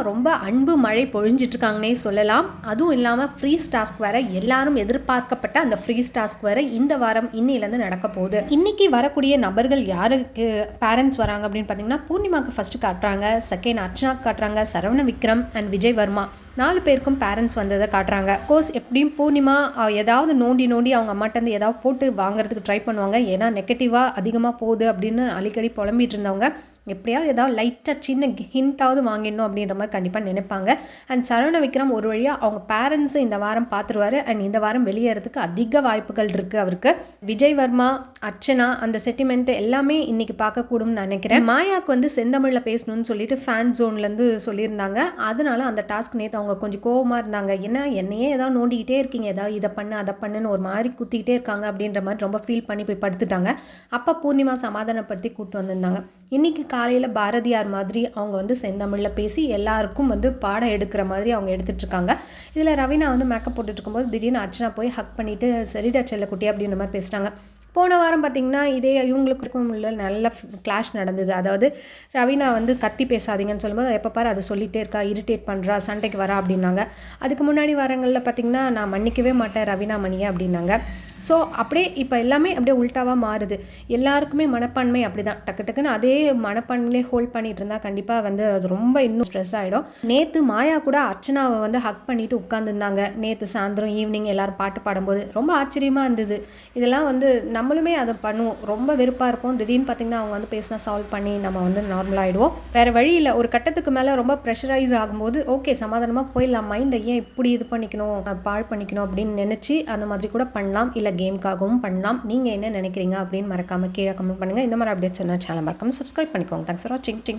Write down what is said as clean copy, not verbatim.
ரொம்ப அன்பு மழை பொழிஞ்சிட்ருக்காங்கன்னே சொல்லலாம். அதுவும் இல்லாமல் ஃப்ரீஸ் டாஸ்க் வேறு, எல்லாரும் எதிர்பார்க்கப்பட்ட அந்த ஃப்ரீஸ் டாஸ்க் வேறு இந்த வாரம் இன்னிலேருந்து நடக்க போகுது. இன்றைக்கி வரக்கூடிய நபர்கள் யாருக்கு பேரண்ட்ஸ் வராங்க அப்படின்னு பார்த்தீங்கன்னா, பூர்ணிமாவுக்கு ஃபஸ்ட்டு காட்டுறாங்க, செகண்ட் அர்ச்சனாக்கு காட்டுறாங்க, சரவண விக்ரம் அண்ட் விஜய் வர்மா 4 பேருக்கும் பேரண்ட்ஸ் வந்ததை காட்டுறாங்க. கோர்ஸ் எப்படியும் பூர்ணிமா ஏதாவது நோண்டி அவங்க அம்மாட்டேருந்து ஏதாவது போட்டு வாங்குறதுக்கு ட்ரை பண்ணுவாங்க. ஏன்னா நெகட்டிவாக அதிகமாக போகுது அப்படின்னு அடிக்கடி புலம்பிகிட்டு இருந்தவங்க எப்படியாவது ஏதாவது லைட்டாக சின்ன ஹிண்ட்டாவது வாங்கிடணும் அப்படின்ற மாதிரி கண்டிப்பாக நினைப்பாங்க. அண்ட் சரவண விக்ரம் ஒரு வழியாக அவங்க பேரண்ட்ஸை இந்த வாரம் பார்த்துருவார். அண்ட் இந்த வாரம் வெளியேறதுக்கு அதிக வாய்ப்புகள் இருக்குது அவருக்கு. விஜய் வர்மா, அர்ச்சனா அந்த சென்டிமெண்ட் எல்லாமே இன்றைக்கி பார்க்கக்கூடும்னு நினைக்கிறேன். மாயாவுக்கு வந்து செந்தமிழில் பேசணும்னு சொல்லிட்டு ஃபேன் ஜோன்லேருந்து சொல்லியிருந்தாங்க. அதனால அந்த டாஸ்க் நேற்று அவங்க கொஞ்சம் கோவமாக இருந்தாங்க. ஏன்னா என்னையே ஏதாவது நோண்டிக்கிட்டே இருக்கீங்க, ஏதாவது இதை பண்ணு அதை பண்ணுன்னு ஒரு மாதிரி குத்திக்கிட்டே இருக்காங்க அப்படின்ற மாதிரி ரொம்ப ஃபீல் பண்ணி போய் படுத்துட்டாங்க. அப்போ பூர்ணிமா சமாதானப்படுத்தி கூப்பிட்டு வந்திருந்தாங்க. இன்றைக்கி காலையில் பாரதியார் மாதிரி அவங்க வந்து செந்தமிழில் பேசி எல்லாருக்கும் வந்து பாடம் எடுக்கிற மாதிரி அவங்க எடுத்துகிட்ருக்காங்க. இதில் ரவீனா வந்து மேக்கப் போட்டுட்டு இருக்கும்போது திடீர்னு அர்ச்சனா போய் ஹக் பண்ணிவிட்டு சரிடா செல்லக்குட்டி அப்படின்ற மாதிரி பேசுகிறாங்க. போன வாரம் பார்த்திங்கன்னா இதே இவங்களுக்கும் உள்ள நல்ல கிளாஷ் நடந்தது. அதாவது ரவீனா வந்து கத்தி பேசாதீங்கன்னு சொல்லும்போது எப்போ பாரு அதை சொல்லிகிட்டே இருக்கா, இரிட்டேட் பண்ணுறா, சண்டைக்கு வரா அப்படின்னாங்க. அதுக்கு முன்னாடி வாரங்களில் பார்த்திங்கன்னா நான் மன்னிக்கவே மாட்டேன் ரவீனா மணியை அப்படின்னாங்க. ஸோ அப்படியே இப்போ எல்லாமே அப்படியே உல்ட்டாவாக மாறுது. எல்லாருக்குமே மனப்பான்மை அப்படி தான், டக்கு டக்குன்னு அதே மனப்பான்மையிலே ஹோல்ட் பண்ணிகிட்டு இருந்தால் கண்டிப்பாக வந்து அது ரொம்ப இன்னும் ஸ்ட்ரெஸ் ஆகிடும். நேற்று மாயா கூட அர்ச்சனாவை வந்து ஹக் பண்ணிவிட்டு உட்காந்துருந்தாங்க. நேற்று சாயந்தரம் ஈவினிங் எல்லோரும் பாட்டு பாடும்போது ரொம்ப ஆச்சரியமாக இருந்தது. இதெல்லாம் வந்து நம்மளுமே அதை பண்ணுவோம், ரொம்ப வெறுப்பாக இருப்போம். திடீர்னு பார்த்திங்கன்னா அவங்க வந்து பேசினா சால்வ் பண்ணி நம்ம வந்து நார்மலாகிடுவோம். வேறு வழி இல்லை. ஒரு கட்டத்துக்கு மேலே ரொம்ப ப்ரெஷரைஸ் ஆகும்போது ஓகே சமாதானமாக போயிடலாம், மைண்டை ஏன் இப்படி இது பண்ணிக்கணும், பாழ் பண்ணிக்கணும் அப்படின்னு நினச்சி அந்த மாதிரி கூட பண்ணலாம். இல்லை கேமுக்காகவும் பண்ணலாம். நீங்கள் என்ன நினைக்கிறீங்க அப்படின்னு மறக்காமல் கீழே கமெண்ட் பண்ணுங்கள். இந்த மாதிரி அப்டேட்ஸ் என்ன சேனல் மறக்காமல் சப்ஸ்கிரைப் பண்ணிக்கோங்க. தேங்க்ஸ் ஃபார் வாட்சிங்.